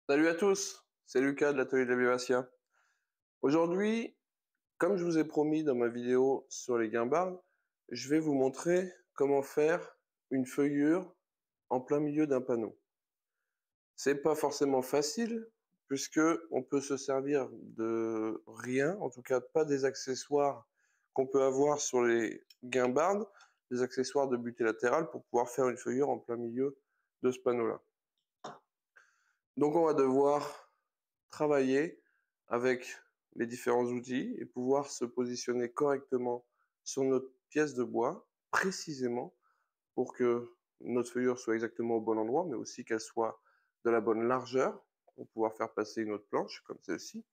Salut à tous, c'est Lucas de l'atelier de la Vivacia. Aujourd'hui, comme je vous ai promis dans ma vidéo sur les guimbardes, je vais vous montrer comment faire une feuillure en plein milieu d'un panneau. C'est pas forcément facile puisque on peut se servir de rien, en tout cas pas des accessoires qu'on peut avoir sur les guimbardes, des accessoires de butée latérale pour pouvoir faire une feuillure en plein milieu de ce panneau-là. Donc on va devoir travailler avec les différents outils et pouvoir se positionner correctement sur notre pièce de bois, précisément, pour que notre feuillure soit exactement au bon endroit, mais aussi qu'elle soit de la bonne largeur, pour pouvoir faire passer une autre planche, comme celle-ci.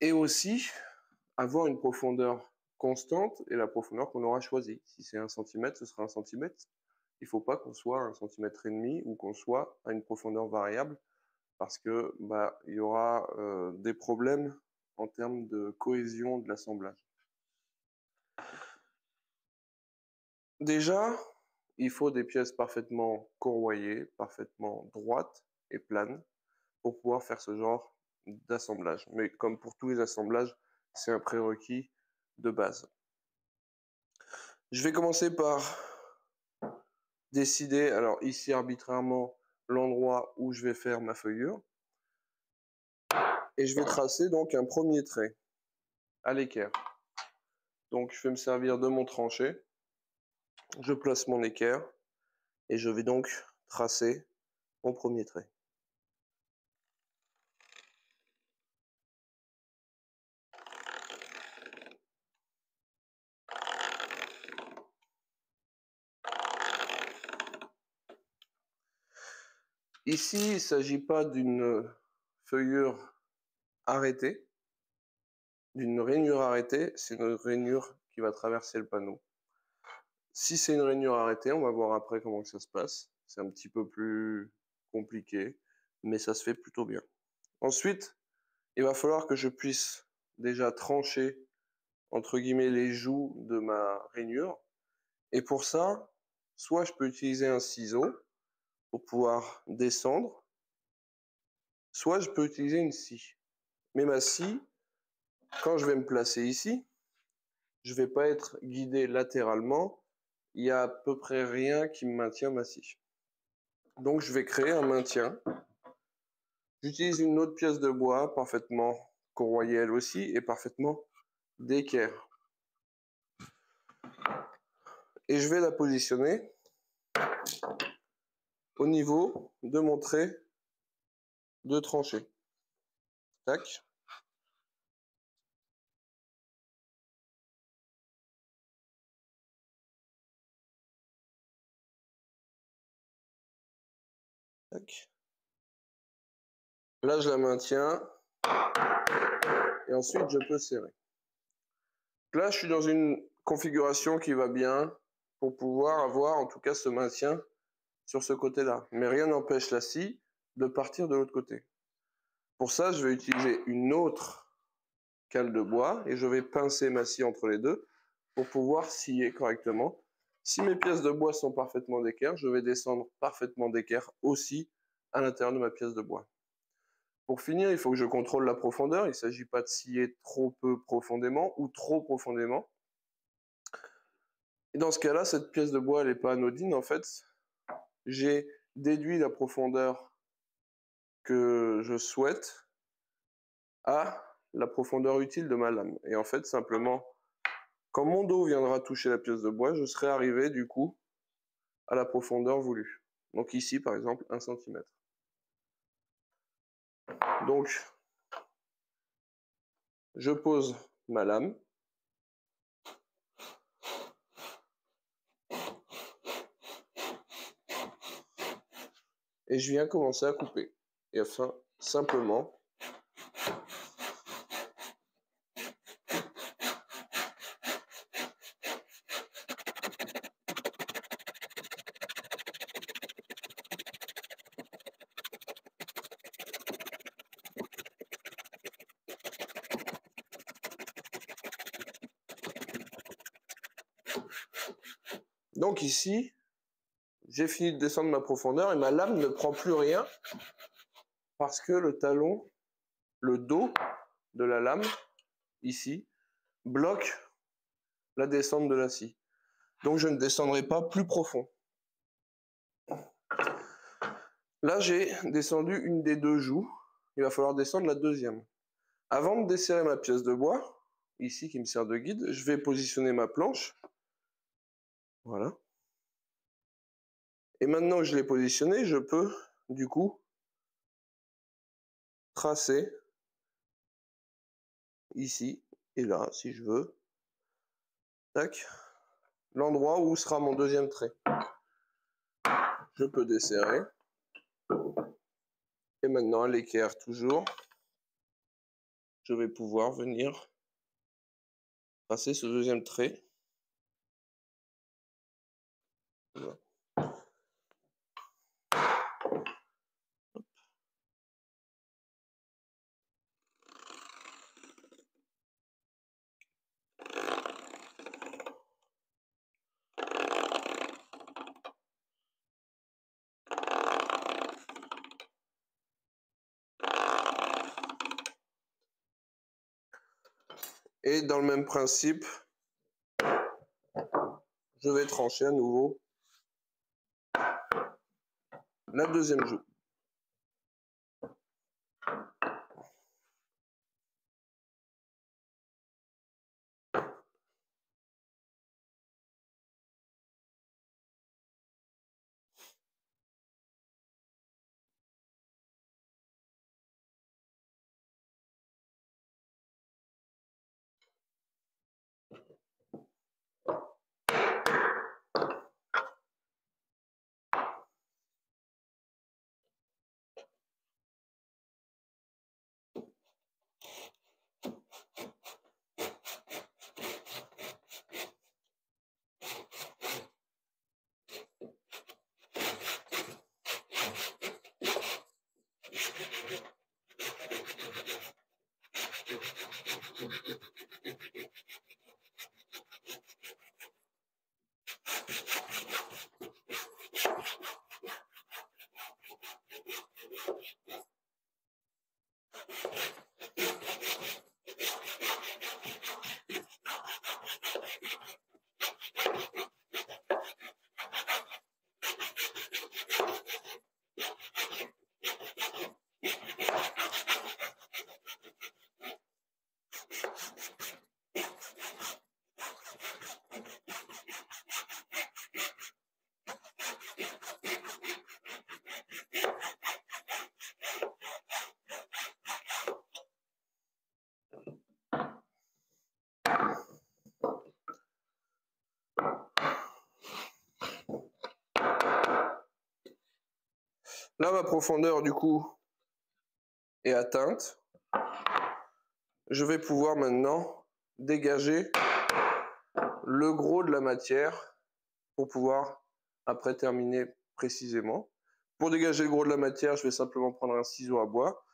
Et aussi, avoir une profondeur constante et la profondeur qu'on aura choisie. Si c'est 1 cm, ce sera 1 cm. Il ne faut pas qu'on soit à 1,5 cm ou qu'on soit à une profondeur variable, parce que il y aura des problèmes en termes de cohésion de l'assemblage. Déjà, il faut des pièces parfaitement corroyées, parfaitement droites et planes pour pouvoir faire ce genre d'assemblage. Mais comme pour tous les assemblages, c'est un prérequis de base. Je vais commencer par décider, alors ici arbitrairement, l'endroit où je vais faire ma feuillure. Et je vais tracer donc un premier trait à l'équerre. Donc je vais me servir de mon tranché, je place mon équerre et je vais donc tracer mon premier trait. Ici, il ne s'agit pas d'une feuillure arrêtée, d'une rainure arrêtée, c'est une rainure qui va traverser le panneau. Si c'est une rainure arrêtée, on va voir après comment ça se passe. C'est un petit peu plus compliqué, mais ça se fait plutôt bien. Ensuite, il va falloir que je puisse déjà trancher, entre guillemets, les joues de ma rainure. Et pour ça, soit je peux utiliser un ciseau pour pouvoir descendre, soit je peux utiliser une scie. Mais ma scie, quand je vais me placer ici, je ne vais pas être guidé latéralement. Il y a à peu près rien qui me maintient ma scie. Donc je vais créer un maintien. J'utilise une autre pièce de bois parfaitement corroyée elle aussi et parfaitement d'équerre. Et je vais la positionner au niveau de mon trait de tranchée. Tac. Tac. Là, je la maintiens. Et ensuite, je peux serrer. Là, je suis dans une configuration qui va bien pour pouvoir avoir en tout cas ce maintien sur ce côté-là. Mais rien n'empêche la scie de partir de l'autre côté. Pour ça, je vais utiliser une autre cale de bois et je vais pincer ma scie entre les deux pour pouvoir scier correctement. Si mes pièces de bois sont parfaitement d'équerre, je vais descendre parfaitement d'équerre aussi à l'intérieur de ma pièce de bois. Pour finir, il faut que je contrôle la profondeur. Il ne s'agit pas de scier trop peu profondément ou trop profondément. Et dans ce cas-là, cette pièce de bois, elle n'est pas anodine. En fait, j'ai déduit la profondeur que je souhaite à la profondeur utile de ma lame. Et en fait, simplement, quand mon dos viendra toucher la pièce de bois, je serai arrivé, du coup, à la profondeur voulue. Donc ici, par exemple, 1 cm. Donc, je pose ma lame. Et je viens commencer à couper. Et enfin, simplement, donc ici, j'ai fini de descendre ma profondeur et ma lame ne prend plus rien parce que le talon, le dos de la lame, ici, bloque la descente de la scie. Donc je ne descendrai pas plus profond. Là, j'ai descendu une des deux joues. Il va falloir descendre la deuxième. Avant de desserrer ma pièce de bois, ici qui me sert de guide, je vais positionner ma planche. Voilà. Et maintenant que je l'ai positionnée, je peux, du coup, tracer ici et là, si je veux. Tac. L'endroit où sera mon deuxième trait. Je peux desserrer. Et maintenant, à l'équerre toujours, je vais pouvoir venir tracer ce deuxième trait. Voilà. Et dans le même principe, je vais trancher à nouveau la deuxième joue. Là, ma profondeur, du coup, est atteinte. Je vais pouvoir maintenant dégager le gros de la matière pour pouvoir après terminer précisément. Pour dégager le gros de la matière, je vais simplement prendre un ciseau à bois.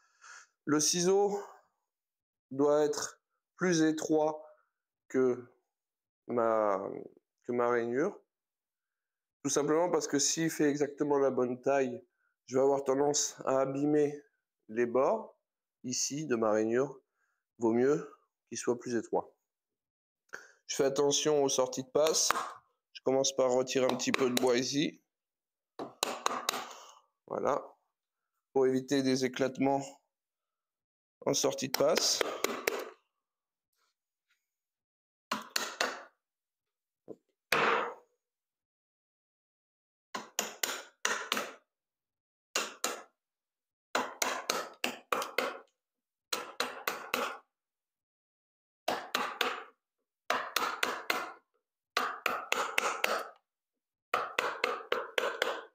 Le ciseau doit être plus étroit que ma rainure. Tout simplement parce que s'il fait exactement la bonne taille, je vais avoir tendance à abîmer les bords, ici, de ma rainure. Vaut mieux qu'il soit plus étroit. Je fais attention aux sorties de passe. Je commence par retirer un petit peu de bois ici. Voilà. Pour éviter des éclatements en sortie de passe.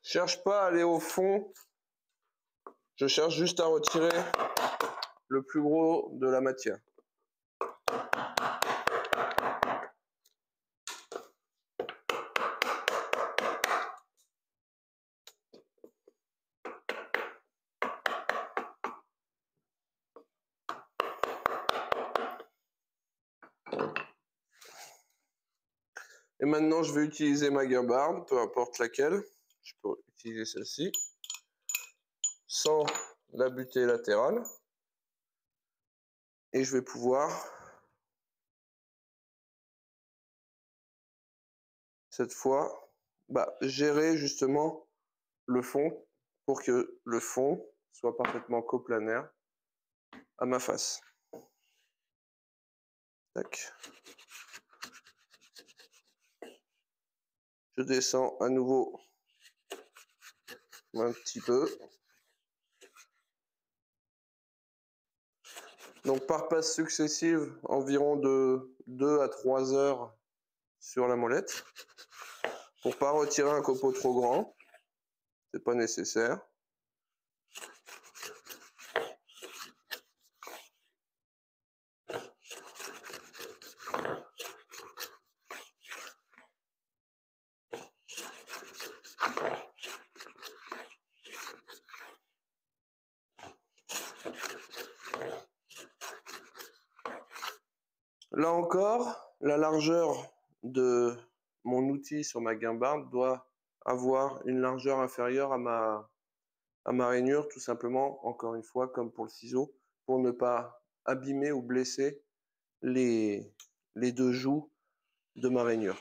Je cherche pas à aller au fond, je cherche juste à retirer le plus gros de la matière. Et maintenant, je vais utiliser ma guimbarde, peu importe laquelle. Je utiliser celle-ci, sans la butée latérale. Et je vais pouvoir, cette fois, gérer justement le fond pour que le fond soit parfaitement coplanaire à ma face. Tac. Je descends à nouveau un petit peu. Donc par passe successive, environ de 2 à 3 heures sur la molette. Pour pas retirer un copeau trop grand, c'est pas nécessaire. Là encore, la largeur de mon outil sur ma guimbarde doit avoir une largeur inférieure à ma rainure, tout simplement, encore une fois, comme pour le ciseau, pour ne pas abîmer ou blesser les deux joues de ma rainure.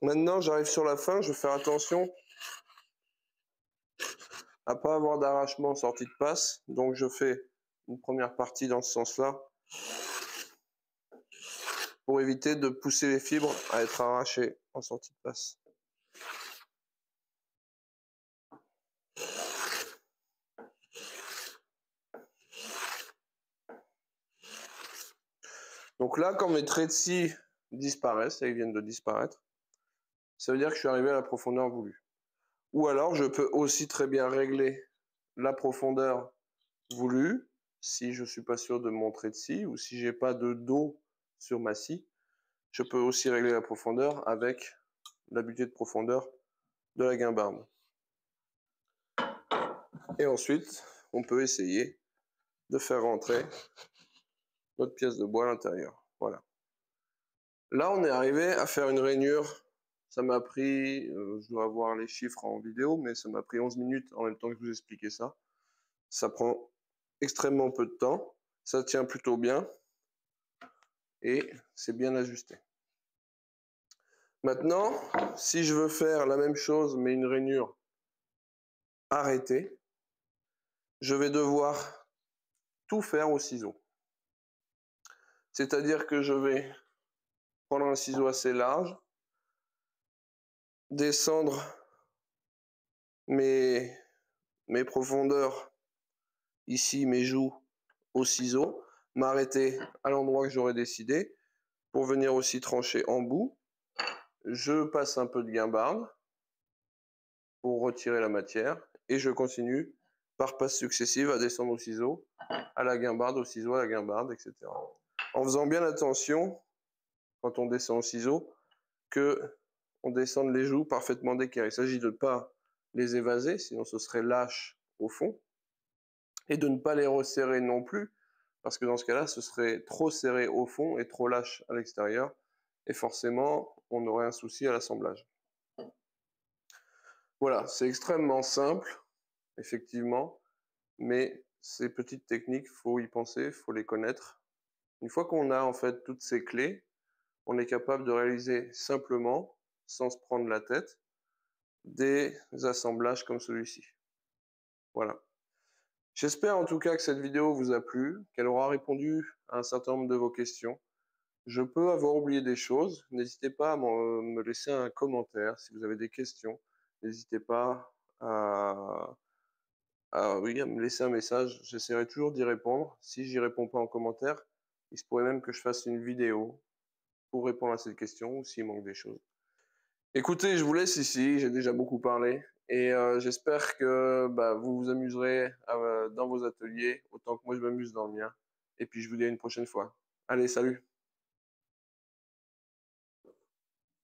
Maintenant, j'arrive sur la fin, je vais faire attention à ne pas avoir d'arrachement en sortie de passe. Donc je fais une première partie dans ce sens-là pour éviter de pousser les fibres à être arrachées en sortie de passe. Donc là, quand mes traits de scie disparaissent, et ils viennent de disparaître, ça veut dire que je suis arrivé à la profondeur voulue. Ou alors, je peux aussi très bien régler la profondeur voulue, si je ne suis pas sûr de mon trait de scie, ou si j'ai pas de dos sur ma scie, je peux aussi régler la profondeur avec la butée de profondeur de la guimbarde. Et ensuite, on peut essayer de faire rentrer notre pièce de bois à l'intérieur. Voilà. Là, on est arrivé à faire une rainure. Ça m'a pris, je dois avoir les chiffres en vidéo, mais ça m'a pris 11 minutes en même temps que je vous expliquais ça. Ça prend extrêmement peu de temps. Ça tient plutôt bien. Et c'est bien ajusté. Maintenant, si je veux faire la même chose, mais une rainure arrêtée, je vais devoir tout faire au ciseau. C'est-à-dire que je vais prendre un ciseau assez large, descendre mes profondeurs, ici mes joues, au ciseau, m'arrêter à l'endroit que j'aurais décidé, pour venir aussi trancher en bout. Je passe un peu de guimbarde pour retirer la matière, et je continue par passes successives à descendre au ciseau, à la guimbarde, au ciseau, à la guimbarde, etc. En faisant bien attention, quand on descend au ciseau, que on descende les joues parfaitement d'équerre. Il s'agit de ne pas les évaser, sinon ce serait lâche au fond, et de ne pas les resserrer non plus, parce que dans ce cas-là, ce serait trop serré au fond et trop lâche à l'extérieur, et forcément, on aurait un souci à l'assemblage. Voilà, c'est extrêmement simple, effectivement, mais ces petites techniques, il faut y penser, il faut les connaître. Une fois qu'on a en fait toutes ces clés, on est capable de réaliser simplement, sans se prendre la tête, des assemblages comme celui-ci. Voilà. J'espère en tout cas que cette vidéo vous a plu, qu'elle aura répondu à un certain nombre de vos questions. Je peux avoir oublié des choses, n'hésitez pas à me laisser un commentaire si vous avez des questions. N'hésitez pas à me laisser un message, j'essaierai toujours d'y répondre. Si j'y réponds pas en commentaire, il se pourrait même que je fasse une vidéo pour répondre à cette question ou s'il manque des choses. Écoutez, je vous laisse ici, j'ai déjà beaucoup parlé et j'espère que, bah, vous vous amuserez, dans vos ateliers autant que moi je m'amuse dans le mien et puis je vous dis à une prochaine fois. Allez, salut!